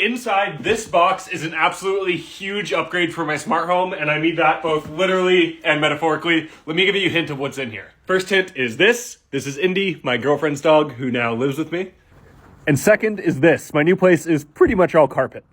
Inside this box is an absolutely huge upgrade for my smart home, and I mean that both literally and metaphorically. Let me give you a hint of what's in here. First hint is this. This is Indy, my girlfriend's dog, who now lives with me. And second is this. My new place is pretty much all carpet.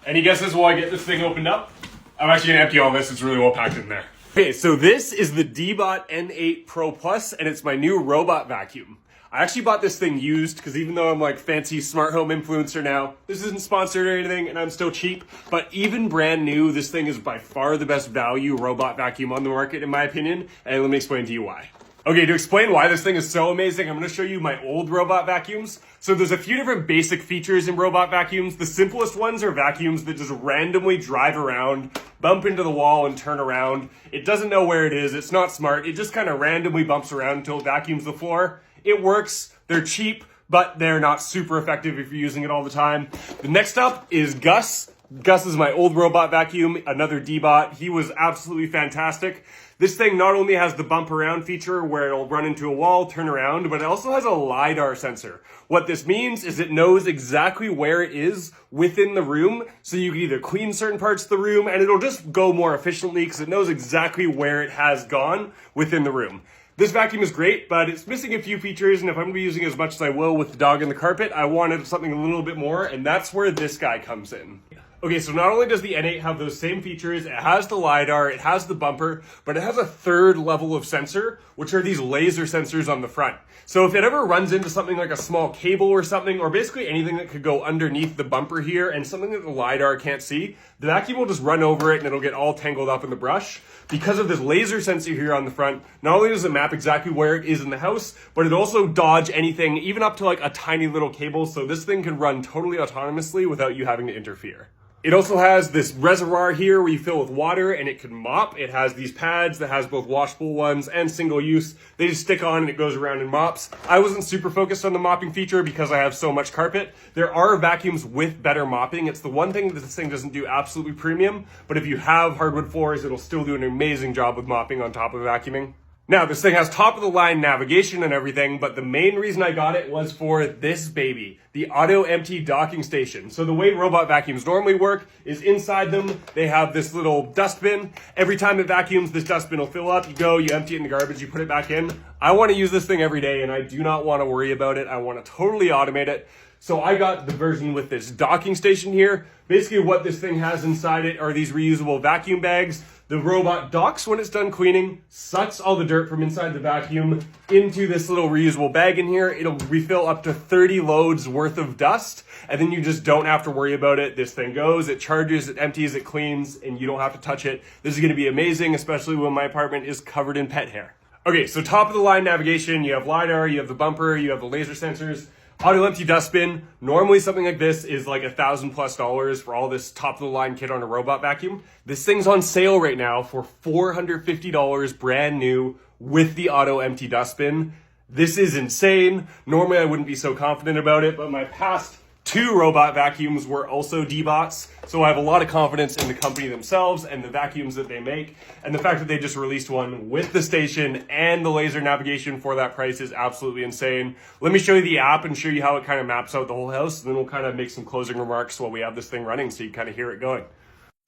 Any guesses while I get this thing opened up? I'm actually gonna empty all this. It's really well packed in there. Okay, so this is the Deebot N8 Pro Plus, and it's my new robot vacuum. I actually bought this thing used because even though I'm like fancy smart home influencer now, this isn't sponsored or anything and I'm still cheap, but even brand new, this thing is by far the best value robot vacuum on the market in my opinion, and let me explain to you why. Okay, to explain why this thing is so amazing, I'm going to show you my old robot vacuums. So there's a few different basic features in robot vacuums. The simplest ones are vacuums that just randomly drive around, bump into the wall and turn around. It doesn't know where it is, it's not smart, it just kind of randomly bumps around until it vacuums the floor. It works, they're cheap, but they're not super effective if you're using it all the time. The next up is Gus. Gus is my old robot vacuum, another Deebot. He was absolutely fantastic. This thing not only has the bump around feature where it'll run into a wall, turn around, but it also has a LiDAR sensor. What this means is it knows exactly where it is within the room, so you can either clean certain parts of the room and it'll just go more efficiently because it knows exactly where it has gone within the room. This vacuum is great, but it's missing a few features, and if I'm going to be using it as much as I will with the dog and the carpet, I wanted something a little bit more, and that's where this guy comes in. Okay, so not only does the N8 have those same features, it has the LiDAR, it has the bumper, but it has a third level of sensor, which are these laser sensors on the front. So if it ever runs into something like a small cable or something, or basically anything that could go underneath the bumper here and something that the LiDAR can't see, the vacuum will just run over it and it'll get all tangled up in the brush. Because of this laser sensor here on the front, not only does it map exactly where it is in the house, but it also dodge anything, even up to like a tiny little cable, so this thing can run totally autonomously without you having to interfere. It also has this reservoir here where you fill with water and it can mop. It has these pads that has both washable ones and single use. They just stick on and it goes around and mops. I wasn't super focused on the mopping feature because I have so much carpet. There are vacuums with better mopping. It's the one thing that this thing doesn't do absolutely premium, but if you have hardwood floors, it'll still do an amazing job with mopping on top of vacuuming. Now, this thing has top of the line navigation and everything, but the main reason I got it was for this baby, the auto empty docking station. So the way robot vacuums normally work is inside them, they have this little dustbin. Every time it vacuums, this dustbin will fill up. You go, you empty it in the garbage, you put it back in. I want to use this thing every day and I do not want to worry about it. I want to totally automate it. So I got the version with this docking station here. Basically what this thing has inside it are these reusable vacuum bags. The robot docks when it's done cleaning, sucks all the dirt from inside the vacuum into this little reusable bag in here. It'll refill up to 30 loads worth of dust, and then you just don't have to worry about it. This thing goes, it charges, it empties, it cleans, and you don't have to touch it. This is gonna be amazing, especially when my apartment is covered in pet hair. Okay, so top of the line navigation, you have LiDAR, you have the bumper, you have the laser sensors. Auto empty dustbin. Normally something like this is like $1,000+ for all this top of the line kit on a robot vacuum. This thing's on sale right now for $450 brand new with the auto empty dustbin. This is insane. Normally I wouldn't be so confident about it, but my past 2 robot vacuums were also Deebots, so I have a lot of confidence in the company themselves and the vacuums that they make, and the fact that they just released one with the station and the laser navigation for that price is absolutely insane. Let me show you the app and show you how it kind of maps out the whole house, and then we'll kind of make some closing remarks while we have this thing running so you kind of hear it going.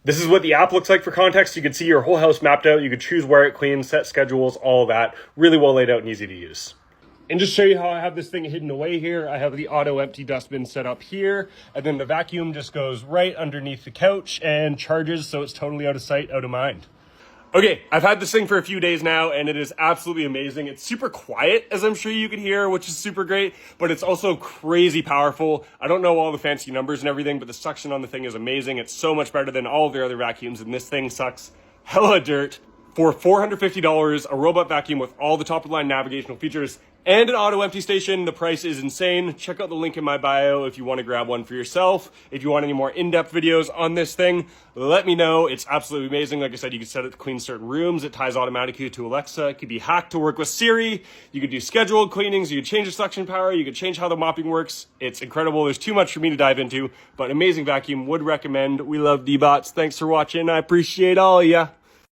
This is what the app looks like for context. You can see your whole house mapped out. You can choose where it cleans, set schedules, all of that. Really well laid out and easy to use. And just show you how I have this thing hidden away here. I have the auto empty dustbin set up here, and then the vacuum just goes right underneath the couch and charges, so it's totally out of sight, out of mind. Okay, I've had this thing for a few days now, and it is absolutely amazing. It's super quiet, as I'm sure you can hear, which is super great, but it's also crazy powerful. I don't know all the fancy numbers and everything, but the suction on the thing is amazing. It's so much better than all of their other vacuums, and this thing sucks hella dirt. For $450, a robot vacuum with all the top-of-the-line navigational features and an auto empty station, the price is insane. Check out the link in my bio if you want to grab one for yourself. If you want any more in-depth videos on this thing, let me know. It's absolutely amazing. Like I said, you can set it to clean certain rooms. It ties automatically to Alexa. It could be hacked to work with Siri. You could do scheduled cleanings. You could change the suction power. You could change how the mopping works. It's incredible. There's too much for me to dive into, but amazing vacuum. Would recommend. We love Deebots. Thanks for watching. I appreciate all of ya.